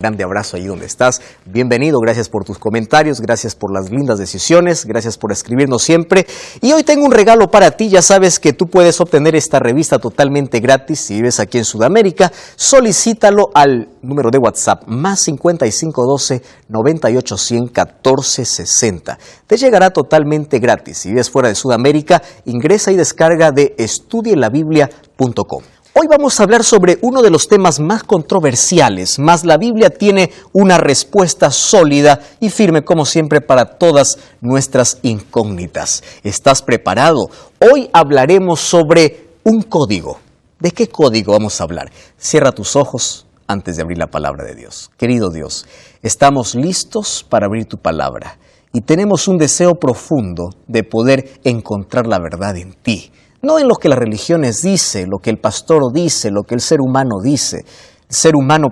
Grande abrazo ahí donde estás. Bienvenido, gracias por tus comentarios, gracias por las lindas decisiones, gracias por escribirnos siempre. Y hoy tengo un regalo para ti. Ya sabes que tú puedes obtener esta revista totalmente gratis si vives aquí en Sudamérica. Solicítalo al número de WhatsApp más 5512 98 100 14 60. Te llegará totalmente gratis. Si vives fuera de Sudamérica, ingresa y descarga de estudielabiblia.com. Hoy vamos a hablar sobre uno de los temas más controversiales, mas la Biblia tiene una respuesta sólida y firme, como siempre, para todas nuestras incógnitas. ¿Estás preparado? Hoy hablaremos sobre un código. ¿De qué código vamos a hablar? Cierra tus ojos antes de abrir la palabra de Dios. Querido Dios, estamos listos para abrir tu palabra y tenemos un deseo profundo de poder encontrar la verdad en ti. No en lo que las religiones dicen, lo que el pastor dice, lo que el ser humano dice. El ser humano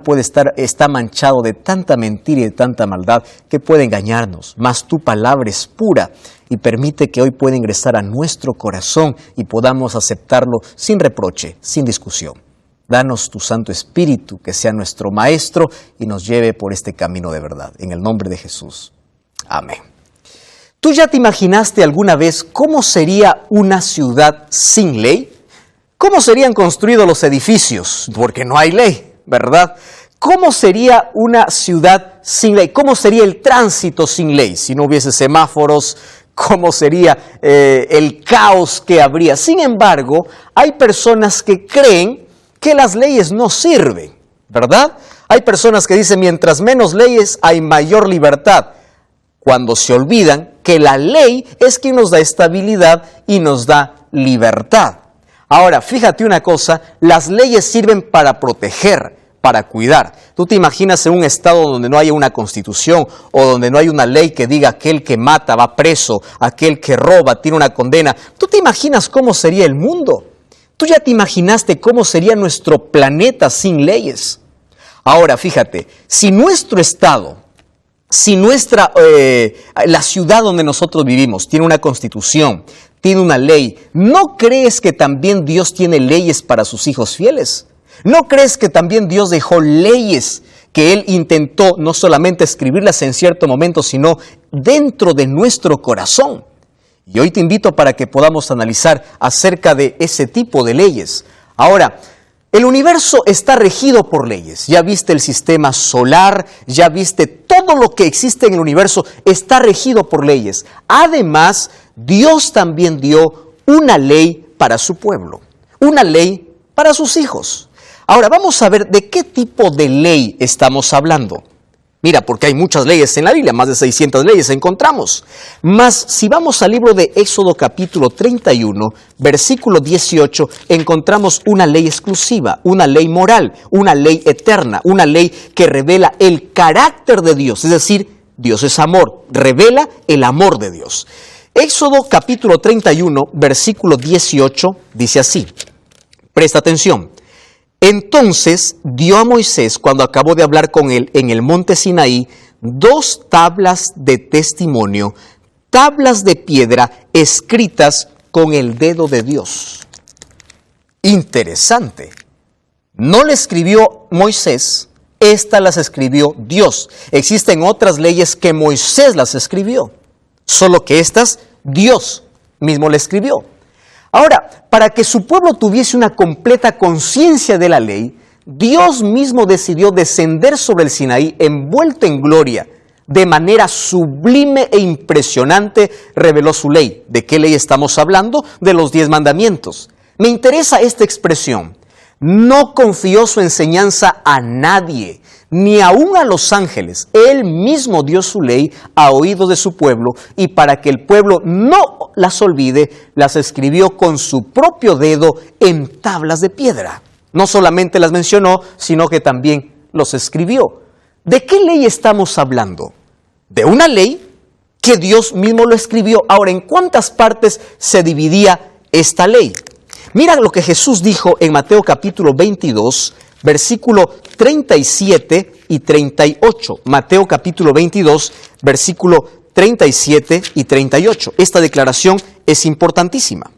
está manchado de tanta mentira y de tanta maldad que puede engañarnos. Mas tu palabra es pura y permite que hoy pueda ingresar a nuestro corazón y podamos aceptarlo sin reproche, sin discusión. Danos tu Santo Espíritu, que sea nuestro Maestro y nos lleve por este camino de verdad. En el nombre de Jesús. Amén. ¿Tú ya te imaginaste alguna vez cómo sería una ciudad sin ley? ¿Cómo serían construidos los edificios? Porque no hay ley, ¿verdad? ¿Cómo sería una ciudad sin ley? ¿Cómo sería el tránsito sin ley? Si no hubiese semáforos, ¿cómo sería el caos que habría? Sin embargo, hay personas que creen que las leyes no sirven, ¿verdad? Hay personas que dicen, mientras menos leyes, hay mayor libertad. Cuando se olvidan que la ley es quien nos da estabilidad y nos da libertad. Ahora, fíjate una cosa, las leyes sirven para proteger, para cuidar. ¿Tú te imaginas en un estado donde no haya una constitución o donde no hay una ley que diga aquel que mata va preso, aquel que roba tiene una condena? ¿Tú te imaginas cómo sería el mundo? ¿Tú ya te imaginaste cómo sería nuestro planeta sin leyes? Ahora, fíjate, si nuestro estado... Si la ciudad donde nosotros vivimos tiene una constitución, tiene una ley, ¿no crees que también Dios tiene leyes para sus hijos fieles? ¿No crees que también Dios dejó leyes que Él intentó no solamente escribirlas en cierto momento, sino dentro de nuestro corazón? Y hoy te invito para que podamos analizar acerca de ese tipo de leyes. Ahora, el universo está regido por leyes. Ya viste el sistema solar, ya viste todo lo que existe en el universo está regido por leyes. Además, Dios también dio una ley para su pueblo, una ley para sus hijos. Ahora, vamos a ver de qué tipo de ley estamos hablando. Mira, porque hay muchas leyes en la Biblia, más de 600 leyes encontramos. Mas si vamos al libro de Éxodo capítulo 31, versículo 18, encontramos una ley exclusiva, una ley moral, una ley eterna, una ley que revela el carácter de Dios. Es decir, Dios es amor, revela el amor de Dios. Éxodo capítulo 31, versículo 18, dice así, presta atención. Entonces dio a Moisés, cuando acabó de hablar con él en el monte Sinaí, 2 tablas de testimonio, tablas de piedra escritas con el dedo de Dios. Interesante. No le escribió Moisés, estas las escribió Dios. Existen otras leyes que Moisés las escribió, solo que estas Dios mismo le escribió. Ahora, para que su pueblo tuviese una completa conciencia de la ley, Dios mismo decidió descender sobre el Sinaí envuelto en gloria. De manera sublime e impresionante reveló su ley. ¿De qué ley estamos hablando? De los 10 mandamientos. Me interesa esta expresión. No confió su enseñanza a nadie, ni aun a los ángeles. Él mismo dio su ley a oídos de su pueblo y para que el pueblo no las olvide, las escribió con su propio dedo en tablas de piedra. No solamente las mencionó, sino que también los escribió. ¿De qué ley estamos hablando? De una ley que Dios mismo lo escribió. Ahora, ¿en cuántas partes se dividía esta ley? Mira lo que Jesús dijo en Mateo capítulo 22, versículo 37 y 38. Mateo capítulo 22, versículo 37 y 38. Esta declaración es importantísima.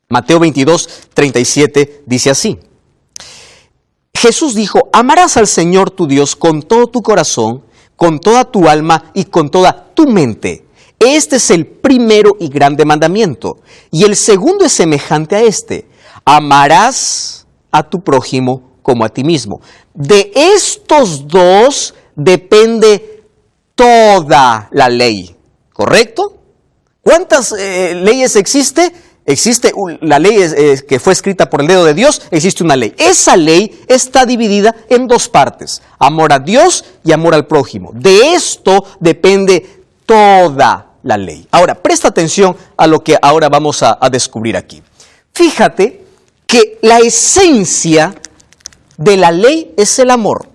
Mateo 22, 37 dice así. Jesús dijo, amarás al Señor tu Dios con todo tu corazón, con toda tu alma y con toda tu mente. Este es el primero y grande mandamiento. Y el segundo es semejante a este. Amarás a tu prójimo como a ti mismo. De estos dos depende toda la ley. ¿Correcto? ¿Cuántas leyes existe? Existe la ley que fue escrita por el dedo de Dios, existe una ley. Esa ley está dividida en dos partes, amor a Dios y amor al prójimo. De esto depende toda la ley. Ahora, presta atención a lo que ahora vamos a descubrir aquí. Fíjate que la esencia de la ley es el amor.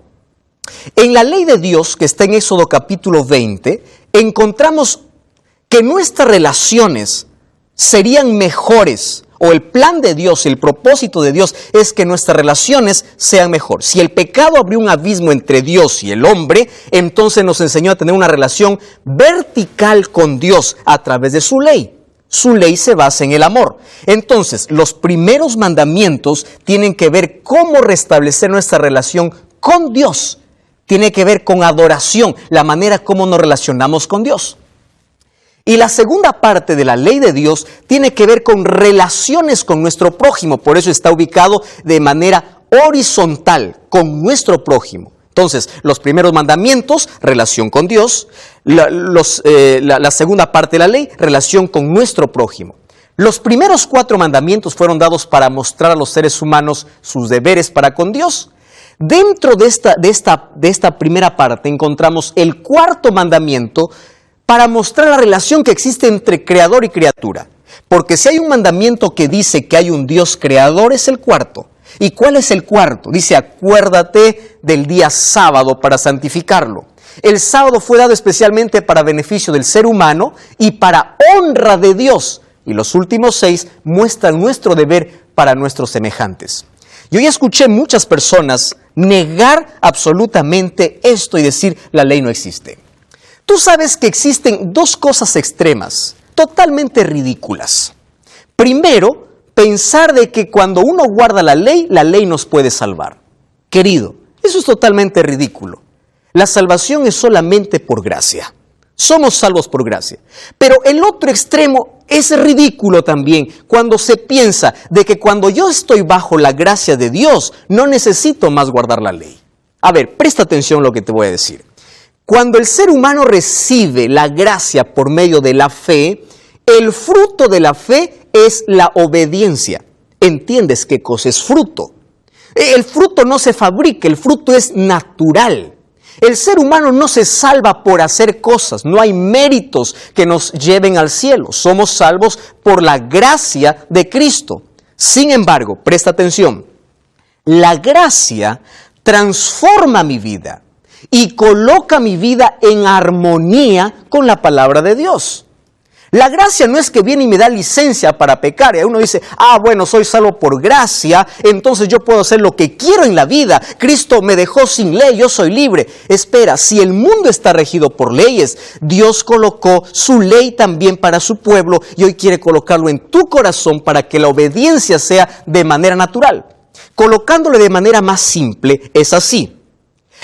En la ley de Dios, que está en Éxodo capítulo 20, encontramos que nuestras relaciones serían mejores, o el plan de Dios, el propósito de Dios es que nuestras relaciones sean mejor. Si el pecado abrió un abismo entre Dios y el hombre, entonces nos enseñó a tener una relación vertical con Dios a través de su ley. Su ley se basa en el amor. Entonces, los primeros mandamientos tienen que ver cómo restablecer nuestra relación con Dios. Tiene que ver con adoración, la manera como nos relacionamos con Dios. Y la segunda parte de la ley de Dios tiene que ver con relaciones con nuestro prójimo. Por eso está ubicado de manera horizontal con nuestro prójimo. Entonces, los primeros mandamientos, relación con Dios. La segunda parte de la ley, relación con nuestro prójimo. Los primeros 4 mandamientos fueron dados para mostrar a los seres humanos sus deberes para con Dios. Dentro de esta primera parte encontramos el 4º mandamiento para mostrar la relación que existe entre creador y criatura. Porque si hay un mandamiento que dice que hay un Dios creador, es el 4º. ¿Y cuál es el 4º? Dice, acuérdate del día sábado para santificarlo. El sábado fue dado especialmente para beneficio del ser humano y para honra de Dios. Y los últimos 6 muestran nuestro deber para nuestros semejantes. Yo ya escuché muchas personas negar absolutamente esto y decir, la ley no existe. Tú sabes que existen 2 cosas extremas, totalmente ridículas. Primero, pensar de que cuando uno guarda la ley nos puede salvar. Querido, eso es totalmente ridículo. La salvación es solamente por gracia. Somos salvos por gracia. Pero el otro extremo es ridículo también, cuando se piensa de que cuando yo estoy bajo la gracia de Dios, no necesito más guardar la ley. A ver, presta atención a lo que te voy a decir. Cuando el ser humano recibe la gracia por medio de la fe, el fruto de la fe es la obediencia. ¿Entiendes qué cosa es fruto? El fruto no se fabrica, el fruto es natural. El ser humano no se salva por hacer cosas, no hay méritos que nos lleven al cielo. Somos salvos por la gracia de Cristo. Sin embargo, presta atención, la gracia transforma mi vida y coloca mi vida en armonía con la palabra de Dios. La gracia no es que viene y me da licencia para pecar. Y uno dice, bueno, soy salvo por gracia, entonces yo puedo hacer lo que quiero en la vida. Cristo me dejó sin ley, yo soy libre. Espera, si el mundo está regido por leyes, Dios colocó su ley también para su pueblo y hoy quiere colocarlo en tu corazón para que la obediencia sea de manera natural. Colocándole de manera más simple, es así.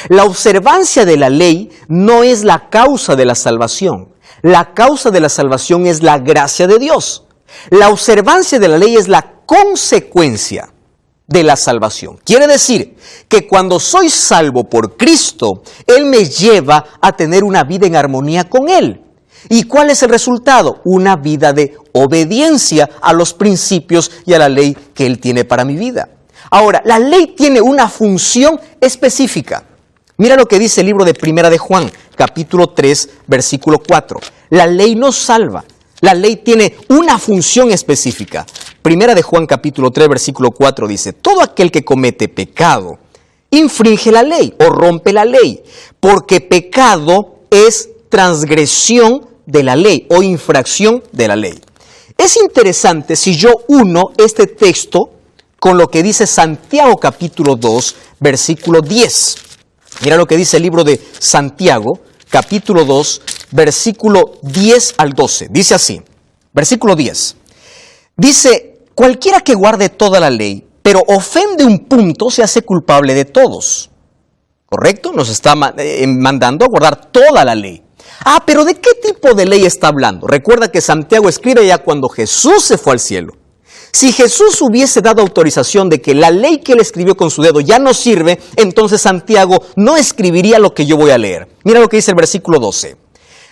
La observancia de la ley no es la causa de la salvación. La causa de la salvación es la gracia de Dios. La observancia de la ley es la consecuencia de la salvación. Quiere decir que cuando soy salvo por Cristo, Él me lleva a tener una vida en armonía con Él. ¿Y cuál es el resultado? Una vida de obediencia a los principios y a la ley que Él tiene para mi vida. Ahora, la ley tiene una función específica. Mira lo que dice el libro de Primera de Juan, capítulo 3, versículo 4. La ley nos salva. La ley tiene una función específica. Primera de Juan, capítulo 3, versículo 4 dice, todo aquel que comete pecado infringe la ley o rompe la ley, porque pecado es transgresión de la ley o infracción de la ley. Es interesante si yo uno este texto con lo que dice Santiago, capítulo 2, versículo 10. Mira lo que dice el libro de Santiago, capítulo 2, versículo 10 al 12. Dice así, versículo 10. Dice, cualquiera que guarde toda la ley pero ofende un punto, se hace culpable de todos. ¿Correcto? Nos está mandando a guardar toda la ley. Pero ¿de qué tipo de ley está hablando? Recuerda que Santiago escribe ya cuando Jesús se fue al cielo. Si Jesús hubiese dado autorización de que la ley que él escribió con su dedo ya no sirve, entonces Santiago no escribiría lo que yo voy a leer. Mira lo que dice el versículo 12.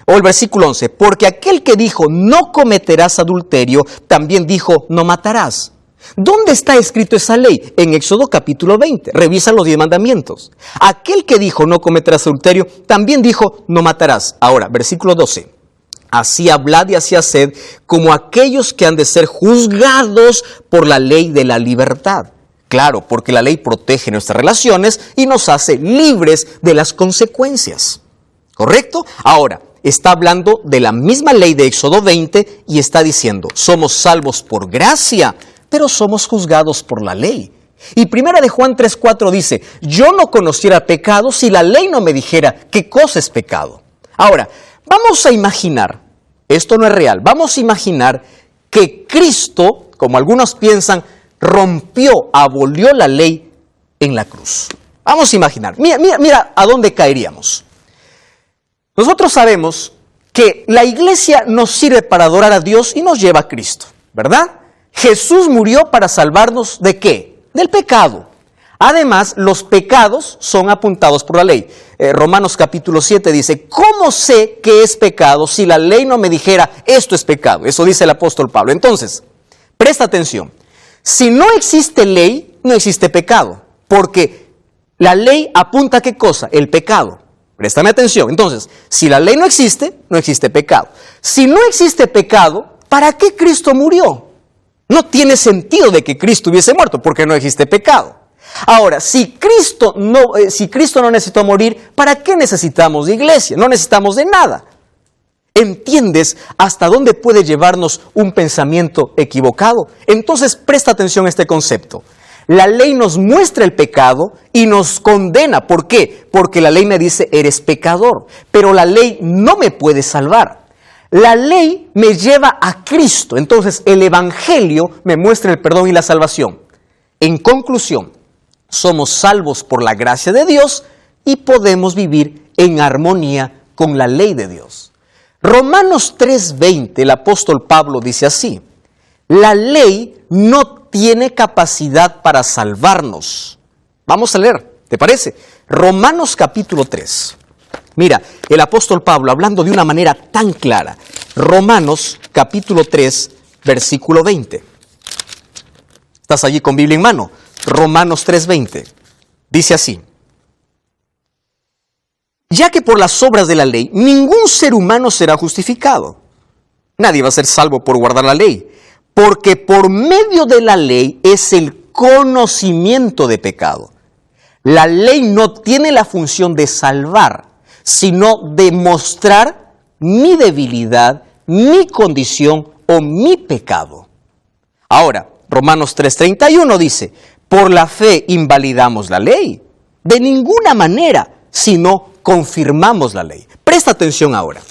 O el versículo 11. Porque aquel que dijo no cometerás adulterio, también dijo no matarás. ¿Dónde está escrito esa ley? En Éxodo capítulo 20. Revisa los 10 mandamientos. Aquel que dijo no cometerás adulterio, también dijo no matarás. Ahora, versículo 12. Así hablad y así haced como aquellos que han de ser juzgados por la ley de la libertad. Claro, porque la ley protege nuestras relaciones y nos hace libres de las consecuencias. ¿Correcto? Ahora, está hablando de la misma ley de Éxodo 20 y está diciendo, somos salvos por gracia, pero somos juzgados por la ley. Y primera de Juan 3:4 dice, yo no conociera pecado si la ley no me dijera qué cosa es pecado. Ahora, vamos a imaginar, esto no es real, vamos a imaginar que Cristo, como algunos piensan, abolió la ley en la cruz. Vamos a imaginar, mira a dónde caeríamos. Nosotros sabemos que la iglesia nos sirve para adorar a Dios y nos lleva a Cristo, ¿verdad? Jesús murió para salvarnos ¿de qué? Del pecado. Además, los pecados son apuntados por la ley. Romanos capítulo 7 dice, ¿cómo sé que es pecado si la ley no me dijera esto es pecado? Eso dice el apóstol Pablo. Entonces, presta atención. Si no existe ley, no existe pecado. Porque la ley apunta a ¿qué cosa? El pecado. Préstame atención. Entonces, si la ley no existe pecado. Si no existe pecado, ¿para qué Cristo murió? No tiene sentido de que Cristo hubiese muerto porque no existe pecado. Ahora, si Cristo no necesitó morir, ¿para qué necesitamos de iglesia? No necesitamos de nada. ¿Entiendes hasta dónde puede llevarnos un pensamiento equivocado? Entonces, presta atención a este concepto. La ley nos muestra el pecado y nos condena. ¿Por qué? Porque la ley me dice, eres pecador. Pero la ley no me puede salvar. La ley me lleva a Cristo. Entonces, el Evangelio me muestra el perdón y la salvación. En conclusión, somos salvos por la gracia de Dios y podemos vivir en armonía con la ley de Dios. Romanos 3:20, el apóstol Pablo dice así, la ley no tiene capacidad para salvarnos. Vamos a leer, ¿te parece? Romanos capítulo 3. Mira, el apóstol Pablo hablando de una manera tan clara. Romanos capítulo 3, versículo 20. ¿Estás allí con Biblia en mano? Romanos 3:20. Dice así. Ya que por las obras de la ley, ningún ser humano será justificado. Nadie va a ser salvo por guardar la ley. Porque por medio de la ley es el conocimiento de pecado. La ley no tiene la función de salvar, sino de mostrar mi debilidad, mi condición o mi pecado. Ahora, Romanos 3:31 dice, por la fe invalidamos la ley. De ninguna manera, sino confirmamos la ley. Presta atención ahora.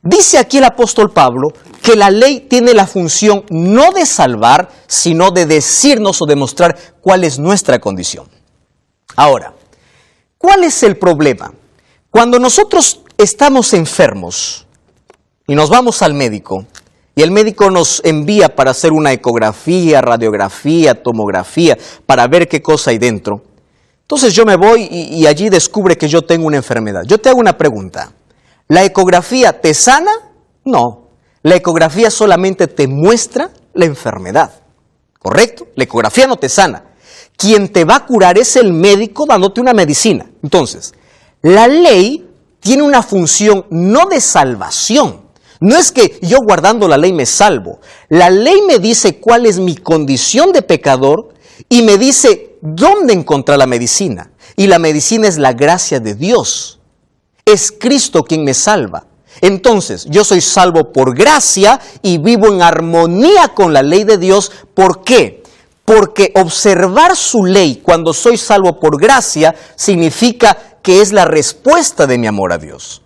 Dice aquí el apóstol Pablo que la ley tiene la función no de salvar, sino de decirnos o demostrar cuál es nuestra condición. Ahora, ¿cuál es el problema? Cuando nosotros estamos enfermos y nos vamos al médico, y el médico nos envía para hacer una ecografía, radiografía, tomografía, para ver qué cosa hay dentro. Entonces yo me voy y allí descubre que yo tengo una enfermedad. Yo te hago una pregunta. ¿La ecografía te sana? No. La ecografía solamente te muestra la enfermedad. ¿Correcto? La ecografía no te sana. Quien te va a curar es el médico dándote una medicina. Entonces, la ley tiene una función no de salvación. No es que yo guardando la ley me salvo. La ley me dice cuál es mi condición de pecador y me dice dónde encontrar la medicina. Y la medicina es la gracia de Dios. Es Cristo quien me salva. Entonces, yo soy salvo por gracia y vivo en armonía con la ley de Dios. ¿Por qué? Porque observar su ley cuando soy salvo por gracia significa que es la respuesta de mi amor a Dios.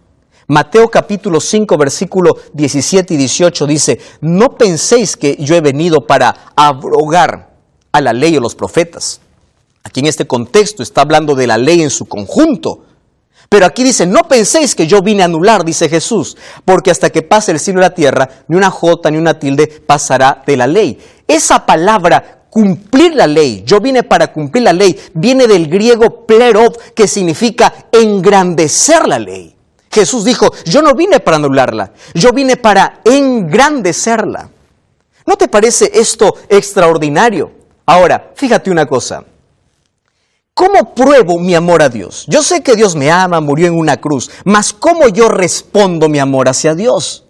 Mateo capítulo 5, versículo 17 y 18 dice, no penséis que yo he venido para abrogar a la ley o los profetas. Aquí en este contexto está hablando de la ley en su conjunto. Pero aquí dice, no penséis que yo vine a anular, dice Jesús, porque hasta que pase el cielo y la tierra, ni una jota ni una tilde pasará de la ley. Esa palabra, cumplir la ley, yo vine para cumplir la ley, viene del griego plerov, que significa engrandecer la ley. Jesús dijo, yo no vine para anularla, yo vine para engrandecerla. ¿No te parece esto extraordinario? Ahora, fíjate una cosa. ¿Cómo pruebo mi amor a Dios? Yo sé que Dios me ama, murió en una cruz, mas ¿cómo yo respondo mi amor hacia Dios?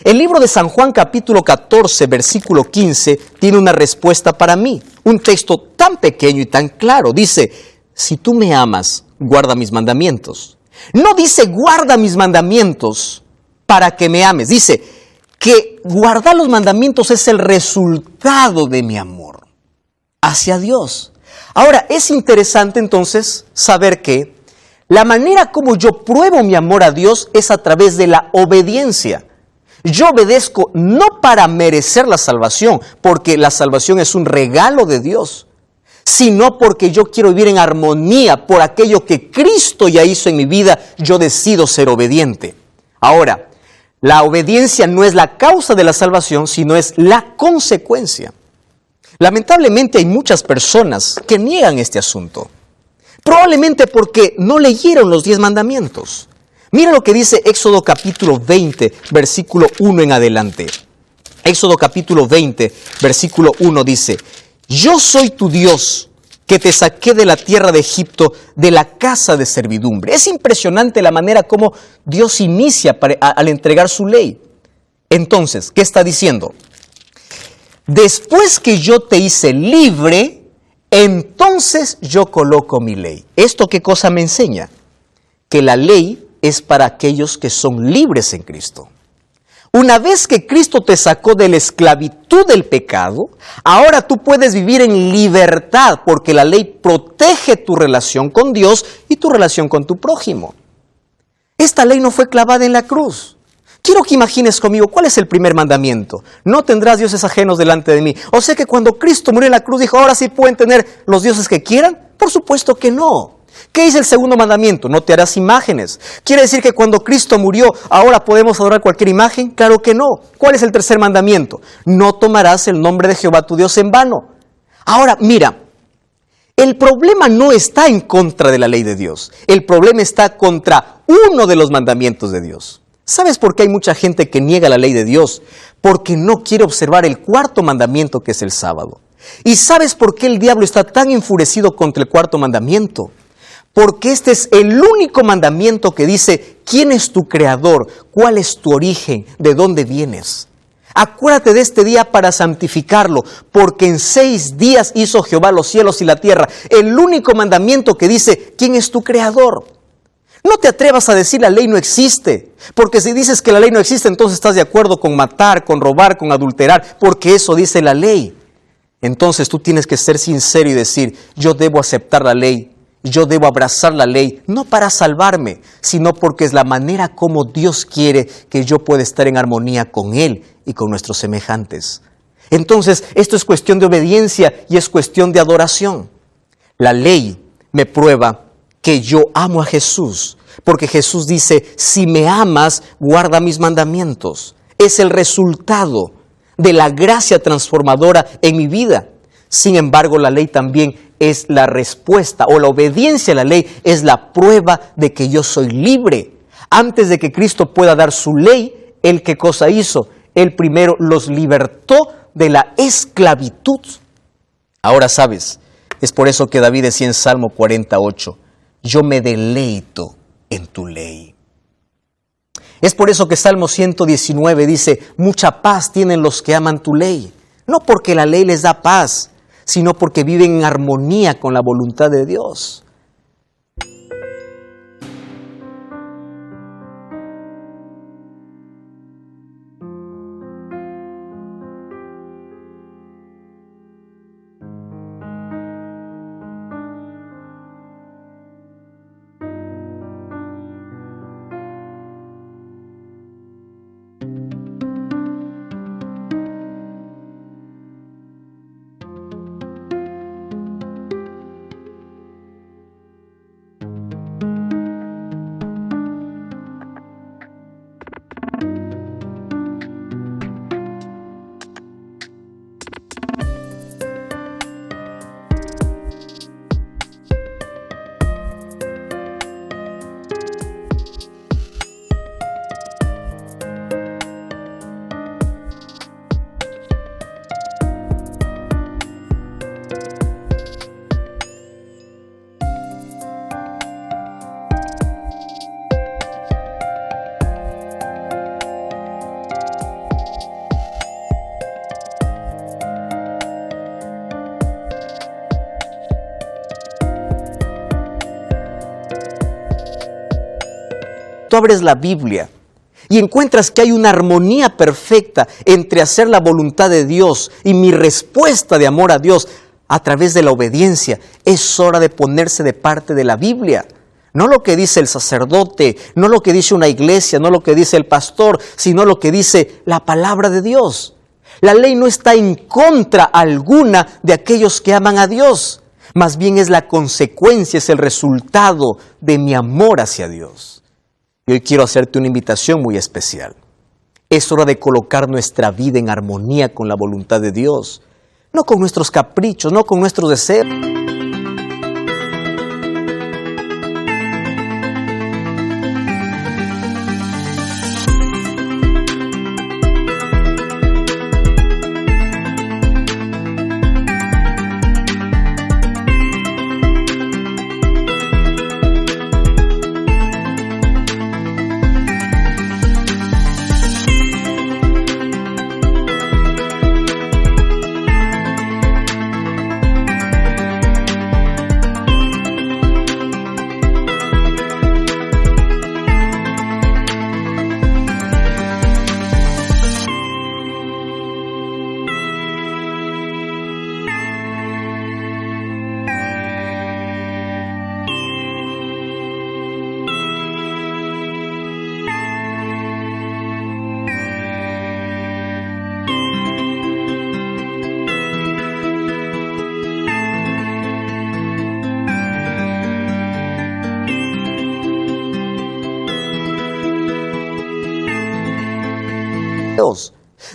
El libro de San Juan capítulo 14, versículo 15, tiene una respuesta para mí. Un texto tan pequeño y tan claro. Dice, si tú me amas, guarda mis mandamientos. No dice, guarda mis mandamientos para que me ames. Dice que guardar los mandamientos es el resultado de mi amor hacia Dios. Ahora, es interesante entonces saber que la manera como yo pruebo mi amor a Dios es a través de la obediencia. Yo obedezco no para merecer la salvación, porque la salvación es un regalo de Dios, sino porque yo quiero vivir en armonía por aquello que Cristo ya hizo en mi vida, yo decido ser obediente. Ahora, la obediencia no es la causa de la salvación, sino es la consecuencia. Lamentablemente hay muchas personas que niegan este asunto, probablemente porque no leyeron los 10 mandamientos. Mira lo que dice Éxodo capítulo 20, versículo 1 en adelante. Éxodo capítulo 20, versículo 1 dice, yo soy tu Dios, que te saqué de la tierra de Egipto, de la casa de servidumbre. Es impresionante la manera como Dios inicia al entregar su ley. Entonces, ¿qué está diciendo? Después que yo te hice libre, entonces yo coloco mi ley. ¿Esto qué cosa me enseña? Que la ley es para aquellos que son libres en Cristo. Una vez que Cristo te sacó de la esclavitud del pecado, ahora tú puedes vivir en libertad porque la ley protege tu relación con Dios y tu relación con tu prójimo. Esta ley no fue clavada en la cruz. Quiero que imagines conmigo, ¿cuál es el primer mandamiento? No tendrás dioses ajenos delante de mí. O sea que cuando Cristo murió en la cruz dijo, ahora sí pueden tener los dioses que quieran. Por supuesto que no. ¿Qué dice el segundo mandamiento? No te harás imágenes. ¿Quiere decir que cuando Cristo murió, ahora podemos adorar cualquier imagen? Claro que no. ¿Cuál es el tercer mandamiento? No tomarás el nombre de Jehová tu Dios en vano. Ahora, mira, el problema no está en contra de la ley de Dios. El problema está contra uno de los mandamientos de Dios. ¿Sabes por qué hay mucha gente que niega la ley de Dios? Porque no quiere observar el cuarto mandamiento, que es el sábado. ¿Y sabes por qué el diablo está tan enfurecido contra el cuarto mandamiento? Porque este es el único mandamiento que dice, ¿quién es tu creador? ¿Cuál es tu origen? ¿De dónde vienes? Acuérdate de este día para santificarlo, porque en 6 días hizo Jehová los cielos y la tierra. El único mandamiento que dice, ¿quién es tu creador? No te atrevas a decir la ley no existe, porque si dices que la ley no existe, entonces estás de acuerdo con matar, con robar, con adulterar, porque eso dice la ley. Entonces tú tienes que ser sincero y decir, yo debo aceptar la ley, yo debo abrazar la ley, no para salvarme, sino porque es la manera como Dios quiere que yo pueda estar en armonía con Él y con nuestros semejantes. Entonces, esto es cuestión de obediencia y es cuestión de adoración. La ley me prueba que yo amo a Jesús, porque Jesús dice, si me amas, guarda mis mandamientos. Es el resultado de la gracia transformadora en mi vida. Sin embargo, la ley también es la respuesta, o la obediencia a la ley es la prueba de que yo soy libre. Antes de que Cristo pueda dar su ley, ¿Él qué cosa hizo? Él primero los libertó de la esclavitud. Ahora sabes, es por eso que David decía en Salmo 48, yo me deleito en tu ley. Es por eso que Salmo 119 dice, mucha paz tienen los que aman tu ley. No porque la ley les da paz, sino porque viven en armonía con la voluntad de Dios. tú abres la Biblia y encuentras que hay una armonía perfecta entre hacer la voluntad de Dios y mi respuesta de amor a Dios a través de la obediencia, es hora de ponerse de parte de la Biblia. No lo que dice el sacerdote, no lo que dice una iglesia, no lo que dice el pastor, sino lo que dice la palabra de Dios. La ley no está en contra alguna de aquellos que aman a Dios. Más bien es la consecuencia, es el resultado de mi amor hacia Dios. Y hoy quiero hacerte una invitación muy especial. Es hora de colocar nuestra vida en armonía con la voluntad de Dios. No con nuestros caprichos, no con nuestros deseos.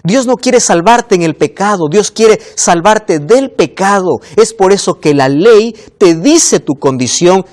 Dios no quiere salvarte en el pecado, Dios quiere salvarte del pecado. Es por eso que la ley te dice tu condición